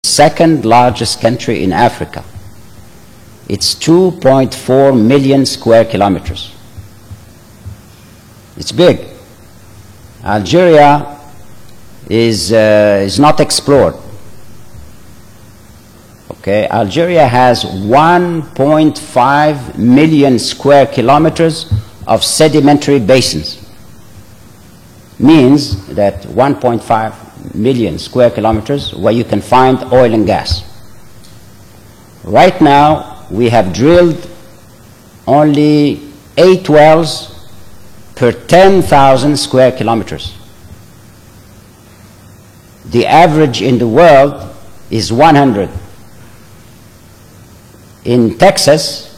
second largest country in Africa. It's 2.4 million square kilometers. It's big. Algeria is not explored. Okay, Algeria has 1.5 million square kilometers of sedimentary basins. Means that 1.5 million square kilometers where you can find oil and gas. Right now, we have drilled only 8 wells per 10,000 square kilometers. The average in the world is 100. In Texas,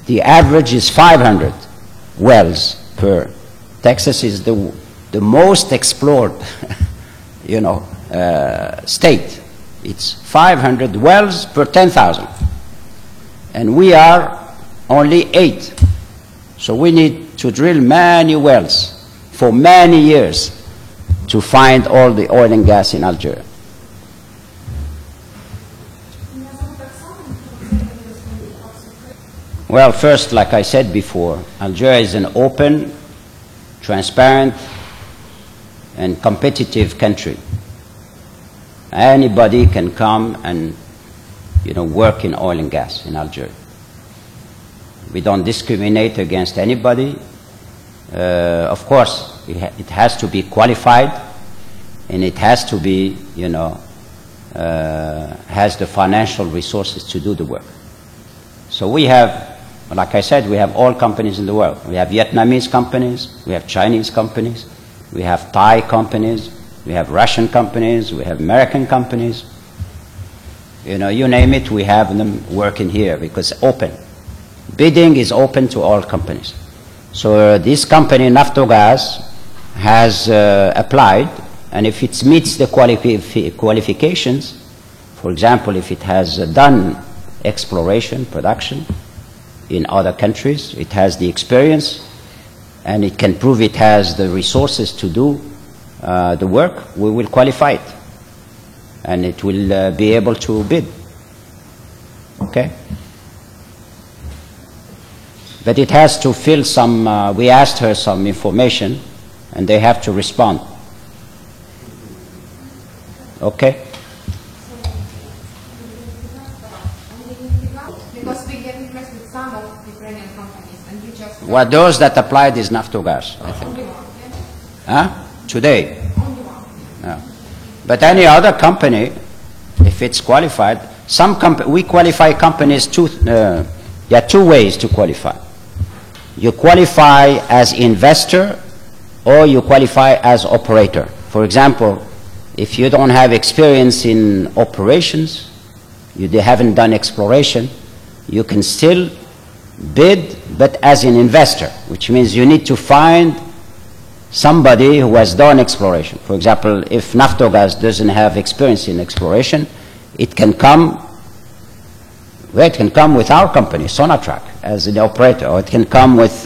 the average is 500 wells per. Texas is the most explored, state. It's 500 wells per 10,000. And we are only 8. So we need to drill many wells for many years to find all the oil and gas in Algeria. Well, first, like I said before, Algeria is an open, transparent, and competitive country. Anybody can come and work in oil and gas in Algeria. We don't discriminate against anybody. Of course, it has to be qualified, and it has to be, has the financial resources to do the work. So we have, like I said, we have all companies in the world. We have Vietnamese companies, we have Chinese companies, we have Thai companies, we have Russian companies, we have American companies. You name it, we have them working here because open. Bidding is open to all companies. So this company, Naftogaz, has applied, and if it meets the qualifications, for example, if it has done exploration, production in other countries, it has the experience, and it can prove it has the resources to do the work, we will qualify it. And it will be able to bid. Okay? But it has to fill some, we asked her some information, and they have to respond. Okay? Because we get requests with some of Ukrainian companies, and you just... Well, those that applied is Naftogaz, I think. Only one, yeah? Huh? Today? Only one. Yeah. But any other company, if it's qualified, we qualify companies there are 2 ways to qualify. You qualify as investor or you qualify as operator. For example, if you don't have experience in operations, you haven't done exploration, you can still bid, but as an investor, which means you need to find somebody who has done exploration. For example, if Naftogaz doesn't have experience in exploration, it can come with our company, Sonatrach, as an operator, or it can come with,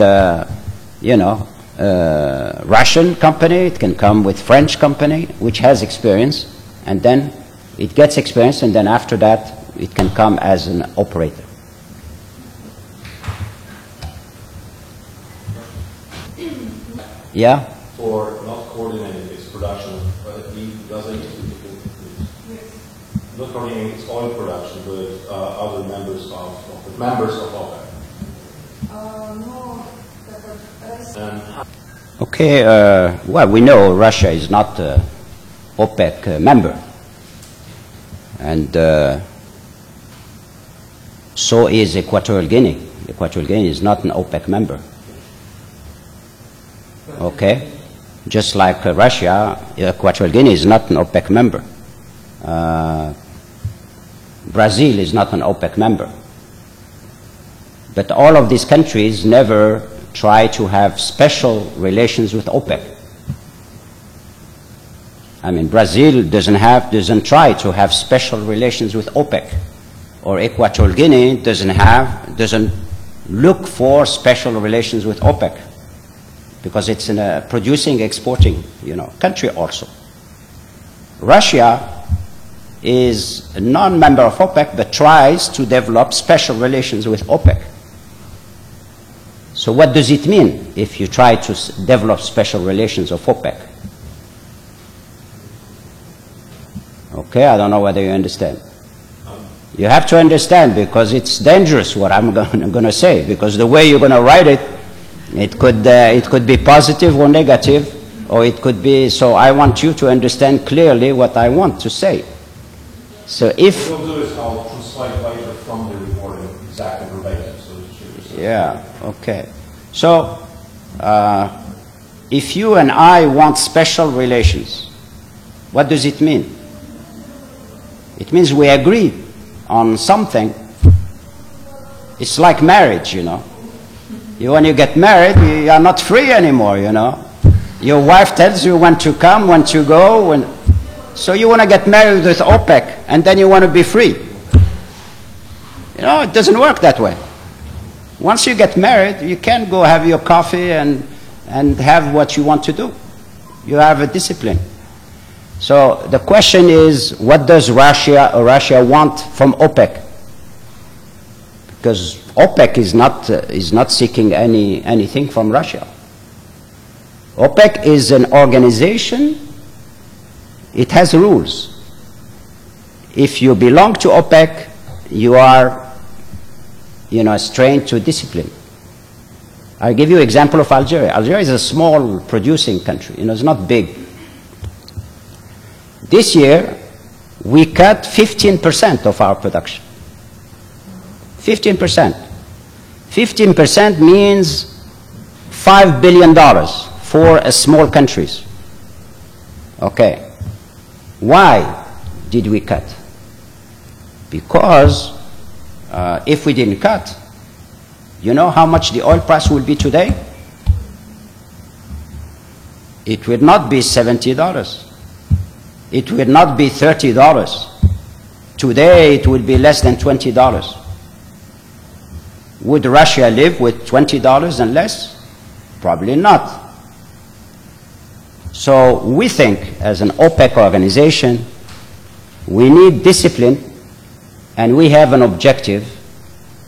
Russian company, it can come with French company, which has experience, and then it gets experience, and then after that, it can come as an operator. Yeah? For not coordinating its production, he doesn't not coordinating its oil production with other members of OPEC. No, Okay, well, we know Russia is not OPEC member, and so is Equatorial Guinea. Equatorial Guinea is not an OPEC member. Okay, just like Russia, Equatorial Guinea is not an OPEC member. Brazil is not an OPEC member. But all of these countries never try to have special relations with OPEC. I mean, Brazil doesn't try to have special relations with OPEC, or Equatorial Guinea doesn't look for special relations with OPEC, because it's in a producing, exporting, country also. Russia is a non-member of OPEC but tries to develop special relations with OPEC. So what does it mean if you try to develop special relations with OPEC? Okay, I don't know whether you understand. You have to understand, because it's dangerous what I'm going to say, because the way you're going to write it, it could be positive or negative, or it could be, so I want you to understand clearly what I want to say. So if... What we'll do is I'll translate later from the recording exactly verbatim. Yeah, okay. So, if you and I want special relations, what does it mean? It means we agree on something. It's like marriage, you know. When you get married, you are not free anymore, you know. Your wife tells you when to come, when to go. So you want to get married with OPEC, and then you want to be free. You know, it doesn't work that way. Once you get married, you can't go have your coffee and have what you want to do. You have a discipline. So the question is, what does Russia want from OPEC? Because OPEC is not seeking anything from Russia. OPEC is an organization. It has rules. If you belong to OPEC, you are, you know, strained to discipline. I'll give you an example of Algeria. Algeria is a small producing country. You know, it's not big. This year, we cut 15% of our production. 15%. 15% means $5 billion for a small countries. Okay. Why did we cut? Because if we didn't cut, you know how much the oil price will be today? It would not be $70. It will not be $30. Today it will be less than $20. Would Russia live with $20 and less? Probably not. So we think, as an OPEC organization, we need discipline, and we have an objective,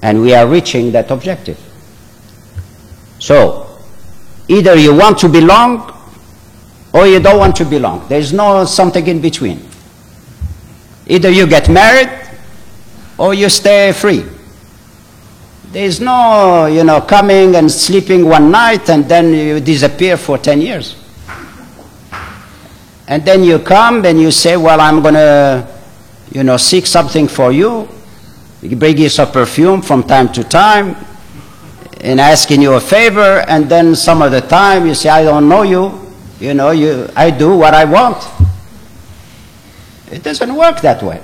and we are reaching that objective. So either you want to belong or you don't want to belong. There's no something in between. Either you get married or you stay free. There's no, you know, coming and sleeping one night and then you disappear for 10 years. And then you come and you say, well, I'm going to, you know, seek something for you. You bring you some perfume from time to time and asking you a favor, and then some of the time you say, I don't know you. You know, I do what I want. It doesn't work that way.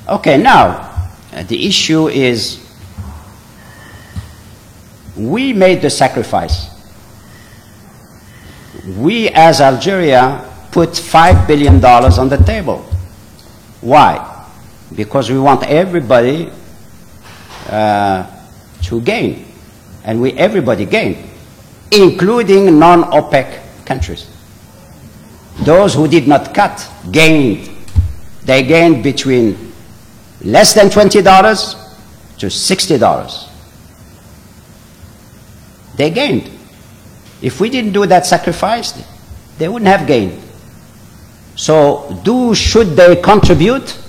Okay, now, the issue is, we made the sacrifice. We, as Algeria, put $5 billion on the table. Why? Because we want everybody to gain. And everybody gained, including non-OPEC countries. Those who did not cut gained. They gained between less than $20 to $60. They gained. If we didn't do that sacrifice, they wouldn't have gained. So should they contribute?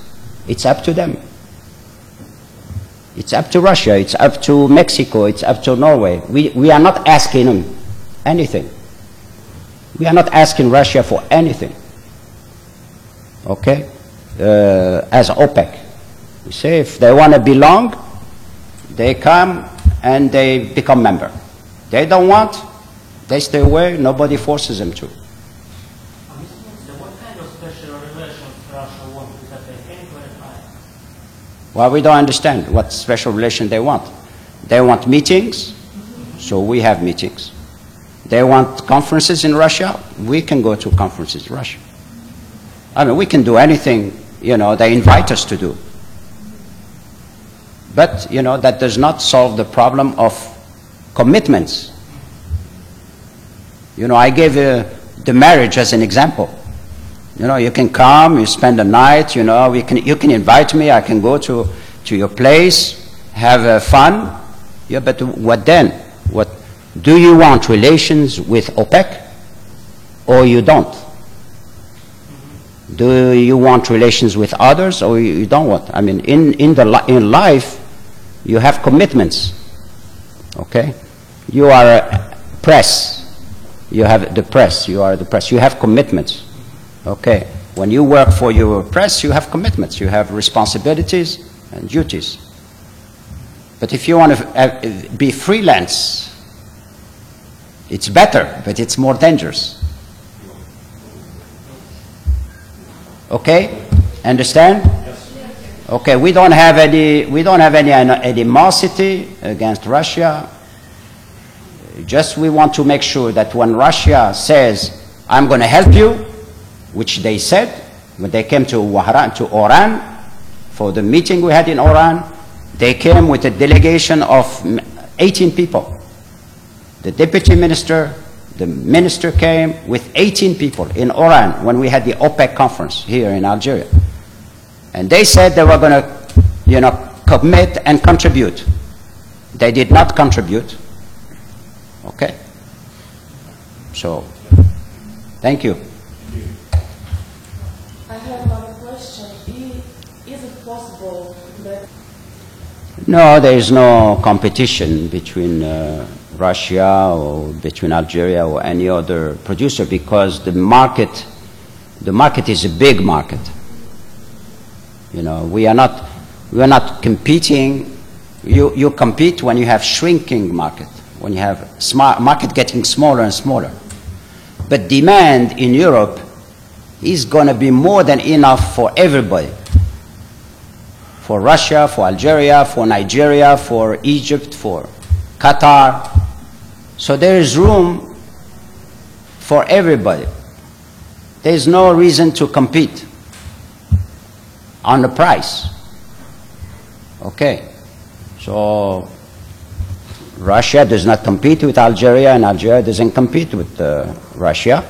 It's up to them. It's up to Russia, it's up to Mexico, it's up to Norway. We are not asking them anything. We are not asking Russia for anything. Okay? As OPEC. We say if they want to belong, they come and they become member. They don't want, they stay away, nobody forces them to. What kind of special relations Russia wants with OPEC? Can you clarify? Well, we don't understand what special relation they want. They want meetings, so we have meetings. They want conferences in Russia, we can go to conferences in Russia. I mean, we can do anything, you know, they invite us to do. But, you know, that does not solve the problem of commitments. You know, I gave the marriage as an example. You know, you can come, you spend the night, you know, you can invite me, I can go to your place, have fun. Yeah, but what then? What, do you want relations with OPEC or you don't? Do you want relations with others or you don't want? I mean, in life, you have commitments, okay? You are a press. You have the press. You are the press. You have commitments, okay? When you work for your press, you have commitments. You have responsibilities and duties. But if you want to be freelance, it's better, but it's more dangerous. Okay? Understand? Okay, we don't have any animosity against Russia. Just we want to make sure that when Russia says, I'm going to help you, which they said when they came to Oran, for the meeting we had in Oran, they came with a delegation of 18 people. The deputy minister, the minister came with 18 people in Oran when we had the OPEC conference here in Algeria. And they said they were going to, you know, commit and contribute. They did not contribute. Okay? So, thank you. I have another question. Is it possible that... No, there is no competition between Russia or between Algeria or any other producer because the market is a big market. You know, we are not competing. You compete when you have shrinking market, when you have market getting smaller and smaller. But demand in Europe is going to be more than enough for everybody. For Russia, for Algeria, for Nigeria, for Egypt, for Qatar. So there is room for everybody. There is no reason to compete on the price. Okay. So Russia does not compete with Algeria and Algeria doesn't compete with Russia.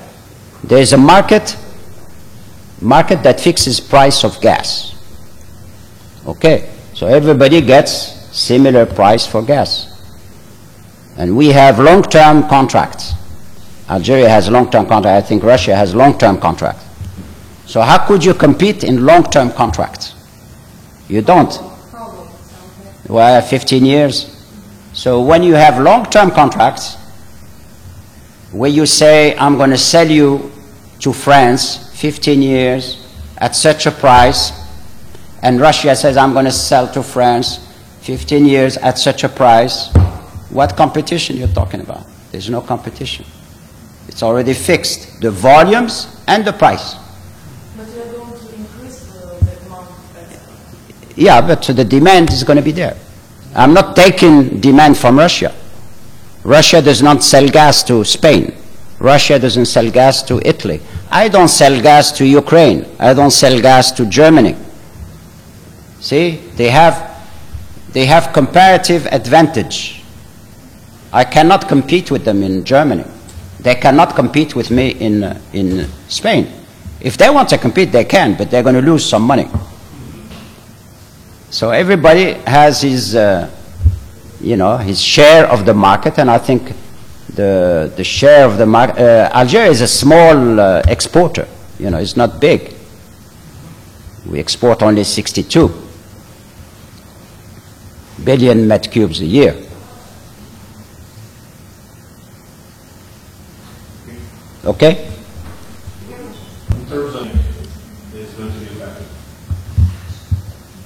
There is a market that fixes price of gas. Okay, so everybody gets similar price for gas. And we have long-term contracts. Algeria has long-term contract. I think Russia has long-term contract. So how could you compete in long-term contracts? You don't. Well, 15 years. So when you have long-term contracts, where you say, I'm going to sell you to France 15 years at such a price, and Russia says, I'm going to sell to France 15 years at such a price, what competition you're talking about? There's no competition. It's already fixed, the volumes and the price. But you're going to increase the demand. Yeah, but the demand is going to be there. I'm not taking demand from Russia. Russia does not sell gas to Spain. Russia doesn't sell gas to Italy. I don't sell gas to Ukraine. I don't sell gas to Germany. See, they have comparative advantage. I cannot compete with them in Germany. They cannot compete with me in Spain. If they want to compete, they can, but they're going to lose some money. So everybody has his, you know, his share of the market, and I think the share of the market. Algeria is a small exporter. You know, it's not big. We export only 62 billion met cubes a year. Okay? In terms of is going to be effective?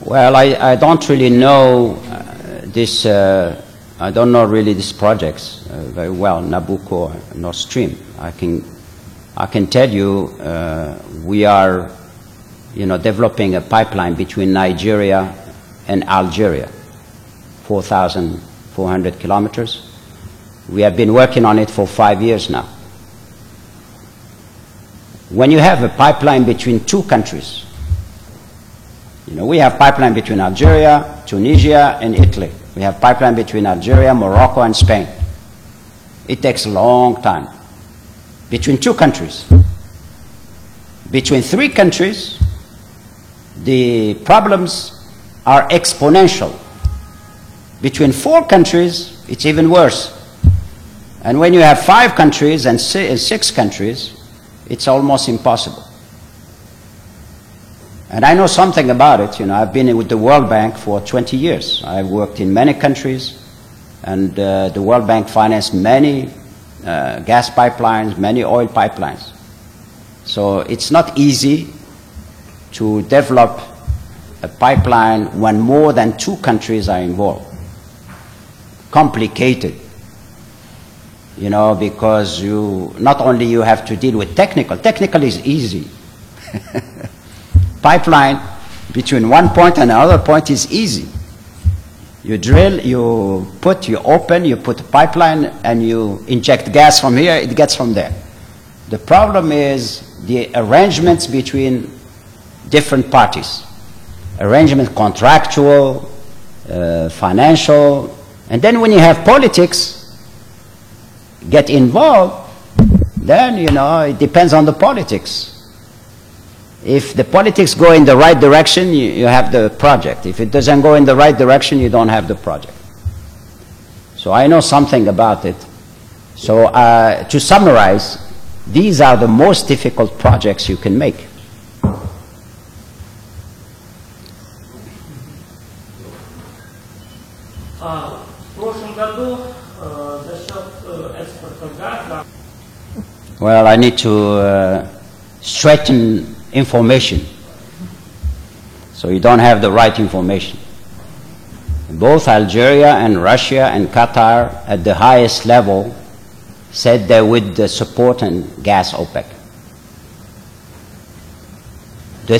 Well, I don't really know this. I don't know really these projects very well. Nabucco, Nord Stream. I can tell you we are, you know, developing a pipeline between Nigeria and Algeria, 4,400 kilometers. We have been working on it for 5 years now. When you have a pipeline between two countries, you know, we have pipeline between Algeria, Tunisia, and Italy. We have pipeline between Algeria, Morocco, and Spain. It takes a long time. Between two countries. Between 3 countries, the problems are exponential. Between 4 countries, it's even worse. And when you have 5 countries and 6 countries, it's almost impossible. And I know something about it. You know, I've been with the World Bank for 20 years. I've worked in many countries, and the World Bank financed many gas pipelines, many oil pipelines. So it's not easy to develop a pipeline when more than 2 countries are involved. Complicated, you know, because you not only you have to deal with technical is easy. Pipeline between one point and another point is easy. You drill, you open, you put a pipeline, and you inject gas from here, it gets from there. The problem is the arrangements between different parties. Arrangement contractual, financial, and then when you have politics get involved, then, you know, it depends on the politics. If the politics go in the right direction, you have the project. If it doesn't go in the right direction, you don't have the project. So I know something about it. So to summarize, these are the most difficult projects you can make. Well, I need to straighten information. So you don't have the right information. Both Algeria and Russia and Qatar at the highest level said they would support and gas OPEC. The